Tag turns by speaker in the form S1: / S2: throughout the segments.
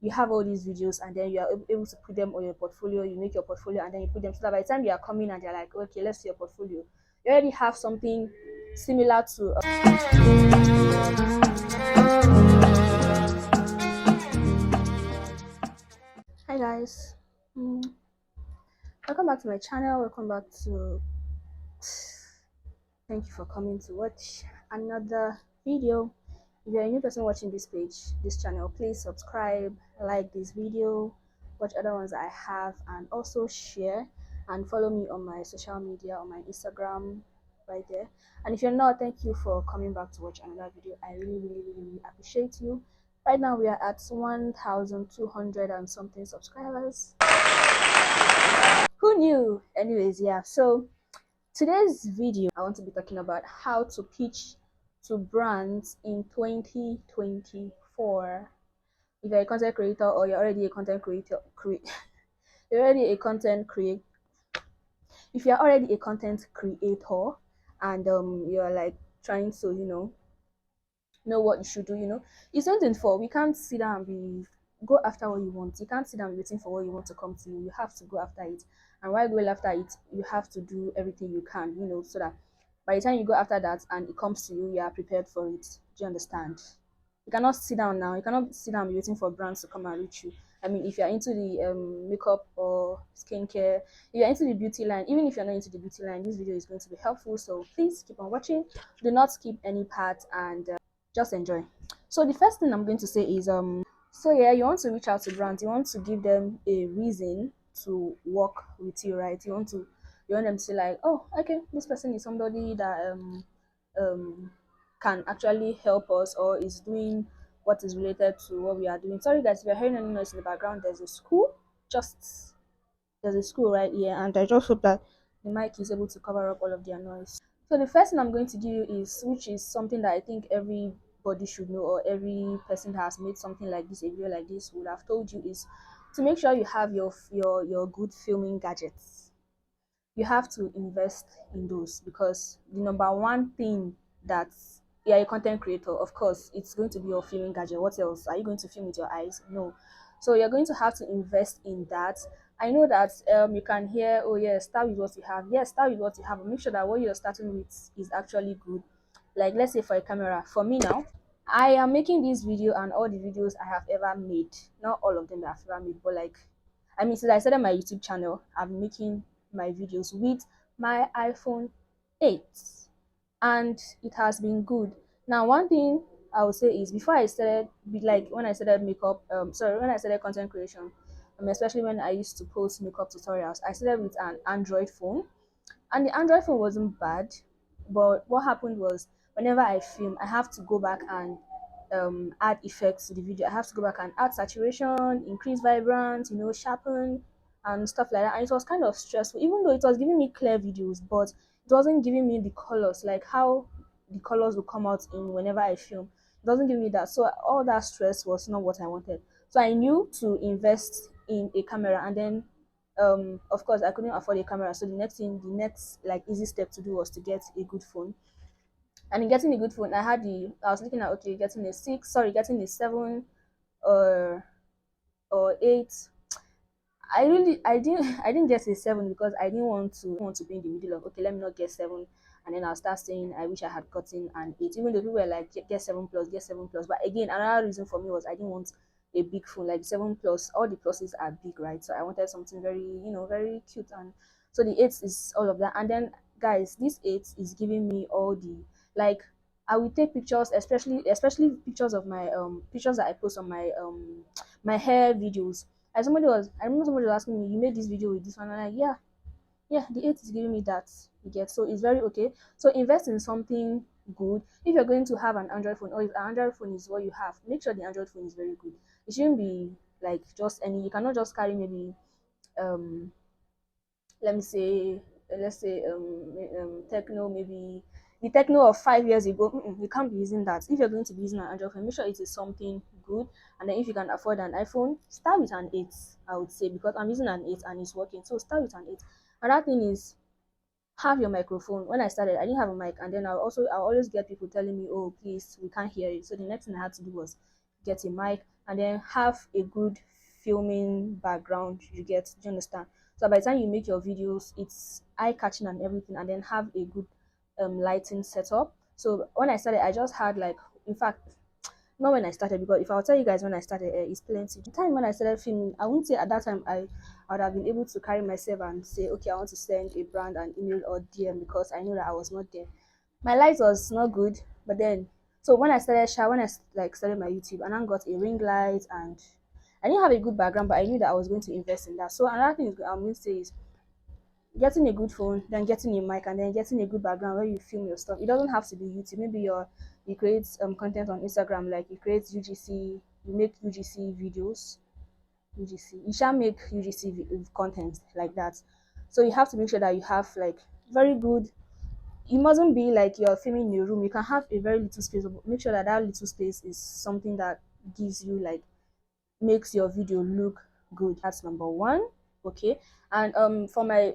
S1: you have all these videos and then you are able to put them on your portfolio. You make your portfolio and then you put them, so that by the time they are coming and they're like, okay, let's see your portfolio, you already have something similar to hi guys. Mm, welcome back to my channel. Welcome back to thank you for coming to watch another video. If you're a new person watching this channel, please subscribe, like this video, watch other ones I have, and also share and follow me on my social media, on my Instagram right there. And if you're not, thank you for coming back to watch another video. I really appreciate you. Right now we are at 1,200 and something subscribers. Who knew? Anyways, yeah, so today's video I want to be talking about how to pitch to brands in 2024. If you're a content creator or you're already a content creator, you're already a content creator. If you're already a content creator and you're like trying to know what you should do, it's 2024. We can't sit down and be go after what you want. You can't sit down waiting for what you want to come to you. You have to go after it, and while going after it, you have to do everything you can, so that by the time you go after that and it comes to you, you are prepared for it. Do you understand? You cannot sit down now. You cannot sit down and be waiting for brands to come and reach you. I mean, if you're into the makeup or skincare, if you're into the beauty line, even if you're not into the beauty line, this video is going to be helpful. So please keep on watching. Do not skip any part and just enjoy. So the first thing I'm going to say is so yeah, you want to reach out to brands. You want to give them a reason to work with you, right? You want them to say like, oh, okay, this person is somebody that um can actually help us or is doing what is related to what we are doing. Sorry guys, if you're hearing any noise in the background, just there's a school right here, and I just hope that the mic is able to cover up all of their noise. So the first thing I'm going to give you is, which is something that I think everybody should know, or every person that has made something like this, a video like this, would have told you, is to make sure you have your good filming gadgets. You have to invest in those, because the number one thing that you're a content creator, of course, it's going to be your filming gadget. What else? Are you going to film with your eyes? No. So you're going to have to invest in that. I know that you can hear, oh yeah, start with what you have. Yes, start with what you have, but make sure that what you're starting with is actually good. Like, let's say for a camera, for me now, I am making this video and all the videos I have ever made, not all of them that I've ever made, but like, I mean, since I started my YouTube channel, I've been making my videos with my iPhone 8, and it has been good. Now, one thing I would say is, before I started, like when I started makeup, when I started content creation, especially when I used to post makeup tutorials, I started with an Android phone, and the Android phone wasn't bad. But what happened was, whenever I film, I have to go back and add effects to the video. I have to go back and add saturation, increase vibrance, sharpen and stuff like that. And it was kind of stressful, even though it was giving me clear videos, but it wasn't giving me the colors, like how the colors will come out in whenever I film. It doesn't give me that. So all that stress was not what I wanted. So I knew to invest in a camera, and then of course I couldn't afford a camera. So the next like easy step to do was to get a good phone. And in getting a good phone, I was looking at, okay, getting a 7 or 8. I didn't get a 7 because I didn't want to be in the middle of, okay, let me not get 7, and then I'll start saying I wish I had gotten an 8, even though people were like, get 7 plus, get 7 plus. But again, another reason for me was I didn't want a big phone. Like 7 plus, all the pluses are big, right? So I wanted something very, very cute. And so the 8 is all of that. And then guys, this 8 is giving me all the, like, I will take pictures, especially pictures of my pictures that I post on my my hair videos. I remember somebody was asking me, you made this video with this one, and I'm like, yeah, the 8 is giving me that. You get, so it's very okay. So invest in something good. If you're going to have an Android phone, or if an Android phone is what you have, make sure the Android phone is very good. It shouldn't be like just any. You cannot just carry maybe um let me say let's say techno, maybe the techno of 5 years ago. You can't be using that. If you're going to be using an Android phone, make sure it is something good. And then if you can afford an iPhone, start with an 8, I would say, because I'm using an 8 and it's working. So start with an 8. Another thing is, have your microphone. When I started, I didn't have a mic, and then I always get people telling me, oh, please, we can't hear you. So the next thing I had to do was get a mic. and then have a good filming background. Do you understand? So by the time you make your videos, it's eye catching and everything, and then have a good lighting setup. So when I started, I just had like, in fact, not when I started, because if I'll tell you guys when I started, it's plenty. The time when I started filming, I won't say at that time I would have been able to carry myself and say, okay, I want to send a brand an email or DM, because I know that I was not there. My light was not good, but then, so when I started when I like started my YouTube, and I got a ring light, and I didn't have a good background, but I knew that I was going to invest in that. So another thing I'm going to say is getting a good phone, then getting a mic, and then getting a good background where you film your stuff. It doesn't have to be YouTube. Maybe you create content on Instagram, like you create UGC, you make UGC videos. UGC, you shall make UGC content like that. So you have to make sure that you have like very good. It mustn't be like you're filming in a room. You can have a very little space, but make sure that that little space is something that gives you like, makes your video look good. That's number one. Okay. And for my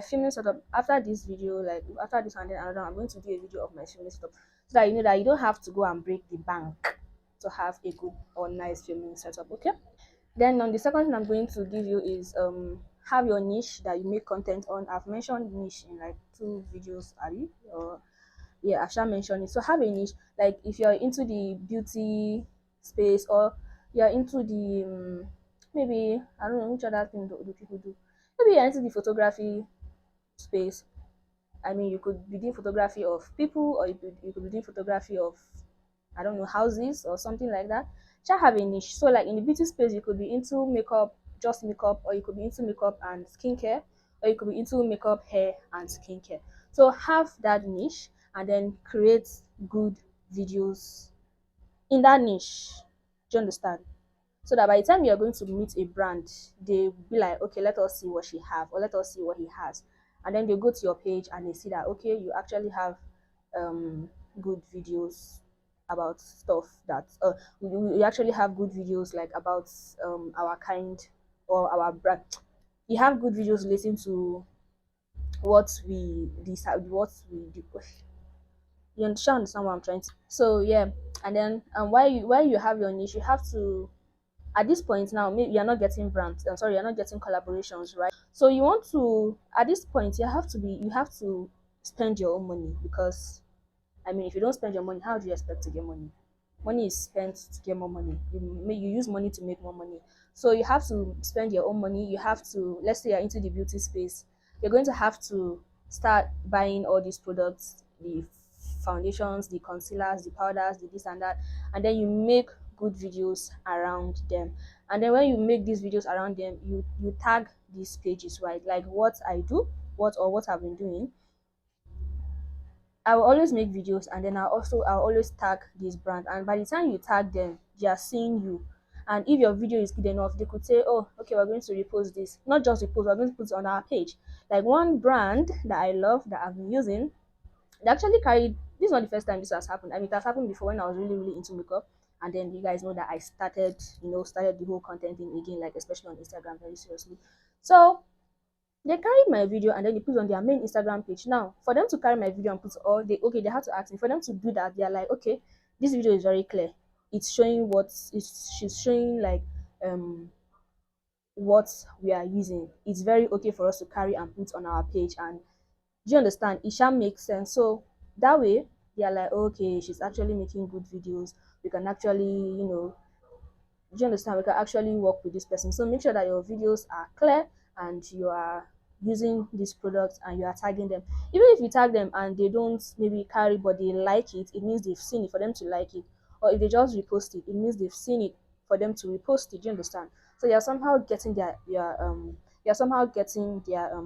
S1: filming setup, after this video, like after this and then another, I'm going to do a video of my filming setup, so that you know that you don't have to go and break the bank to have a good or nice filming setup. Okay. Then the second thing I'm going to give you is have your niche that you make content on. I've mentioned niche in like 2 videos, Ali, or yeah, I shall mention it. So have a niche, like if you're into the beauty space, or you're into the maybe, I don't know which other thing do people do. Maybe you're into the photography space. I mean, you could be doing photography of people, or you could be doing photography of, I don't know, houses or something like that. Just have a niche. So like in the beauty space, you could be into makeup, just makeup, or you could be into makeup and skincare, or you could be into makeup, hair, and skincare. So have that niche, and then create good videos in that niche. Do you understand? So that by the time you're going to meet a brand, they will be like, okay, let us see what she have, or let us see what he has. And then they go to your page and they see that, okay, you actually have um good videos about stuff that we actually have good videos like about our kind or our brand. You have good videos relating to what we decide, what we do. You understand what I'm trying to. So yeah, and then while you have your niche, you have to, at this point now, maybe you're not getting brands, I'm sorry, you're not getting collaborations, right? So you want to, at this point, you have to spend your own money, because I mean, if you don't spend your money, how do you expect to get money? Money is spent to get more money. You use money to make more money. So you have to spend your own money. You have to, let's say you're into the beauty space, you're going to have to start buying all these products, the foundations, the concealers, the powders, the this and that, and then you make good videos around them. And then when you make these videos around them, you tag these pages, right? Like what I do, what I've been doing, I will always make videos, and then I'll always tag this brand, and by the time you tag them, they are seeing you. And if your video is good enough, they could say, oh, okay, we're going to repost this. Not just repost, we're going to put it on our page. Like one brand that I love that I've been using, they actually carried, this is not the first time this has happened. I mean, it has happened before when I was really, really into makeup. And then you guys know that I started the whole content thing again, like especially on Instagram, very seriously. So they carried my video and then they put it on their main Instagram page. Now, for them to carry my video and put it all, they had to ask me. For them to do that, they're like, okay, this video is very clear. It's showing she's showing like um what we are using. It's very okay for us to carry and put on our page. And do you understand? It shall make sense. So that way, they are like, okay, she's actually making good videos. We can actually, do you understand? We can actually work with this person. So make sure that your videos are clear, and you are using these products and you are tagging them. Even if you tag them and they don't maybe carry, but they like it, it means they've seen it for them to like it. Or if they just repost it, it means they've seen it for them to repost it. Do you understand? So you're somehow getting their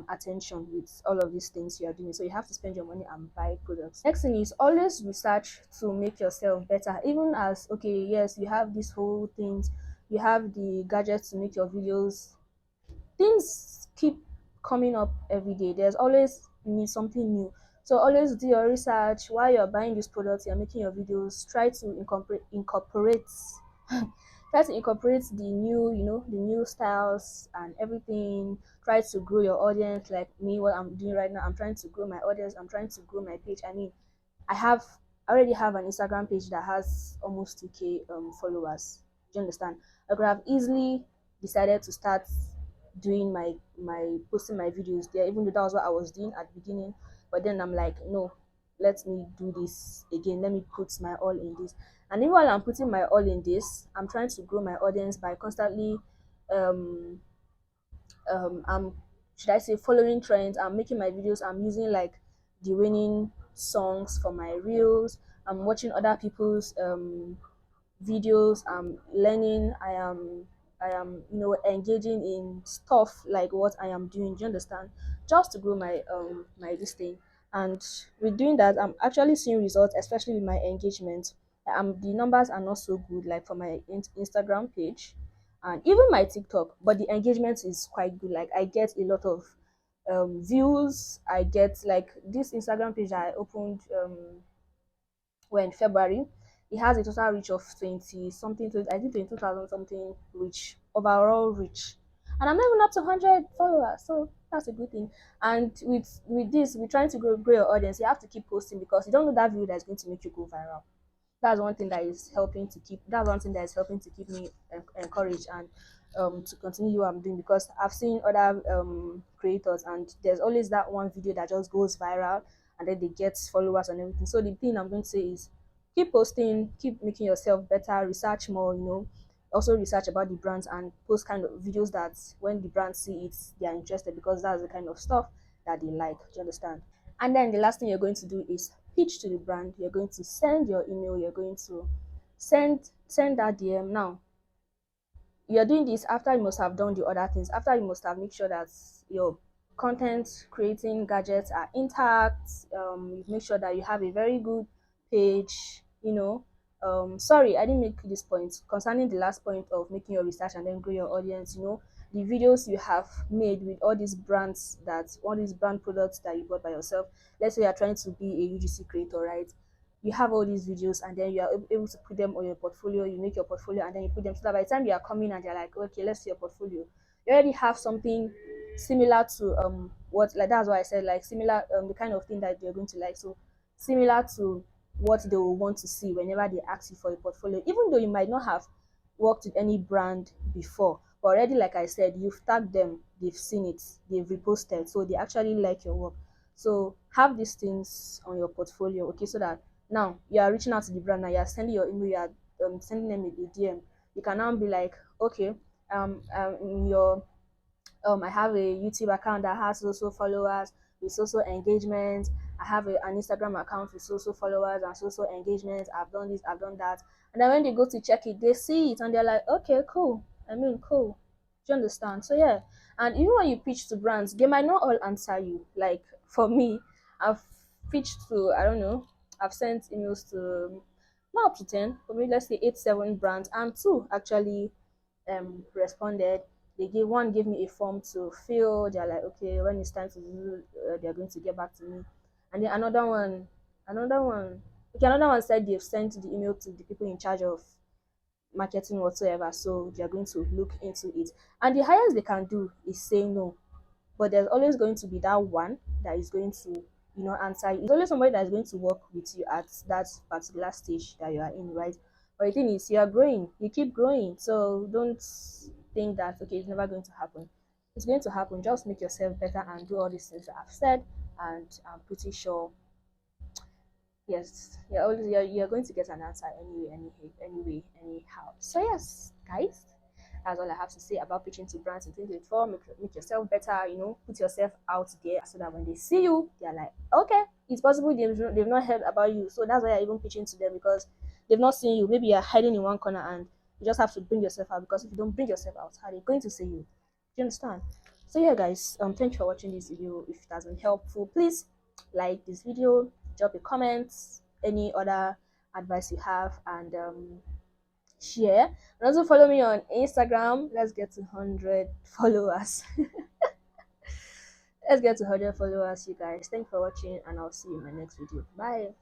S1: attention with all of these things you are doing. So you have to spend your money and buy products. Next thing is always research to make yourself better. Even as, okay, yes, you have these whole things, you have the gadgets to make your videos. Things keep coming up every day. There's always need something new. So always do your research while you're buying these products, you're making your videos. Try to incorporate try to incorporate the new styles and everything. Try to grow your audience, like me, what I'm doing right now. I'm trying to grow my audience, I'm trying to grow my page. I mean, I already have an Instagram page that has almost 2k followers. Do you understand? I could have easily decided to start doing my posting my videos there, even though that was what I was doing at the beginning. But then I'm like, no, let me do this again. Let me put my all in this. And even while I'm putting my all in this, I'm trying to grow my audience by constantly um I'm should I say following trends. I'm making my videos. I'm using like the winning songs for my reels. I'm watching other people's videos. I'm learning. I am engaging in stuff like what I am doing. Do you understand? Just to grow my this thing. And with doing that, I'm actually seeing results, especially with my engagement. The numbers are not so good, like for my Instagram page and even my TikTok, but the engagement is quite good. Like I get a lot of views. I get like this Instagram page I opened when February. It has a total reach of 20 something, I think 22,000 something reach, overall reach. And I'm not even up to 100 followers, so that's a good thing. And with this, we're trying to grow your audience. You have to keep posting because you don't know that video that's going to make you go viral. That's one thing that is helping to keep that's one thing that is helping to keep me encouraged and to continue what I'm doing, because I've seen other creators and there's always that one video that just goes viral and then they get followers and everything. So the thing I'm going to say is keep posting, keep making yourself better, research more, also research about the brands and post kind of videos that when the brands see it, they are interested, because that's the kind of stuff that they like. Do you understand? And then the last thing you're going to do is pitch to the brand. You're going to send your email. You're going to send that DM. Now you're doing this after you must have done the other things. After you must have made sure that your content creating gadgets are intact. You make sure that you have a very good page. Sorry, I didn't make this point concerning the last point of making your research and then grow your audience. The videos you have made with all these brand products that you bought by yourself. Let's say you're trying to be a UGC creator, right? You have all these videos and then you are able to put them on your portfolio. You make your portfolio and then you put them, so that by the time you are coming and you're like, okay, let's see your portfolio, you already have something similar to what, like, that's why I said like similar, the kind of thing that you're going to like. So similar to what they will want to see whenever they ask you for a portfolio, even though you might not have worked with any brand before, but already, like I said, you've tagged them, they've seen it, they've reposted, so they actually like your work. So have these things on your portfolio, okay, so that now you are reaching out to the brand, now you are sending your email, you are sending them a DM. You can now be like, okay, in your I have a YouTube account that has also followers with also engagement. I have an Instagram account with also followers and also engagement. I've done this, I've done that. And then when they go to check it, they see it and they're like, okay, cool. Cool. Do you understand? So yeah. And even when you pitch to brands, they might not all answer you. Like for me, I've pitched to, I don't know, I've sent emails to not up to 10, but maybe let's say 8, 7 brands, and 2 actually responded. Gave me a form to fill. They're like, okay, when it's time to do, they're going to get back to me. And then another one said they've sent the email to the people in charge of marketing whatsoever, so they're going to look into it. And the highest they can do is say no, but there's always going to be that one that is going to answer. It's always somebody that is going to work with you at that particular stage that you are in, right? But the thing is, you are growing, you keep growing, so don't think that okay, it's never going to happen. It's going to happen. Just make yourself better and do all these things that I've said, and I'm pretty sure, yes, you're going to get an answer anyhow. So yes, guys, that's all I have to say about pitching to brands in 2024. Make yourself better, put yourself out there so that when they see you, they're like, okay, it's possible they've not heard about you. So that's why you're even pitching to them, because they've not seen you. Maybe you're hiding in one corner and you just have to bring yourself out, because if you don't bring yourself out, how are they going to see you? Do you understand? So yeah, guys, thanks for watching this video. If it has been helpful, please like this video, drop a comment, any other advice you have, and share, and also follow me on Instagram. Let's get to 100 followers. Let's get to 100 followers, you guys. Thanks for watching, and I'll see you in my next video. Bye.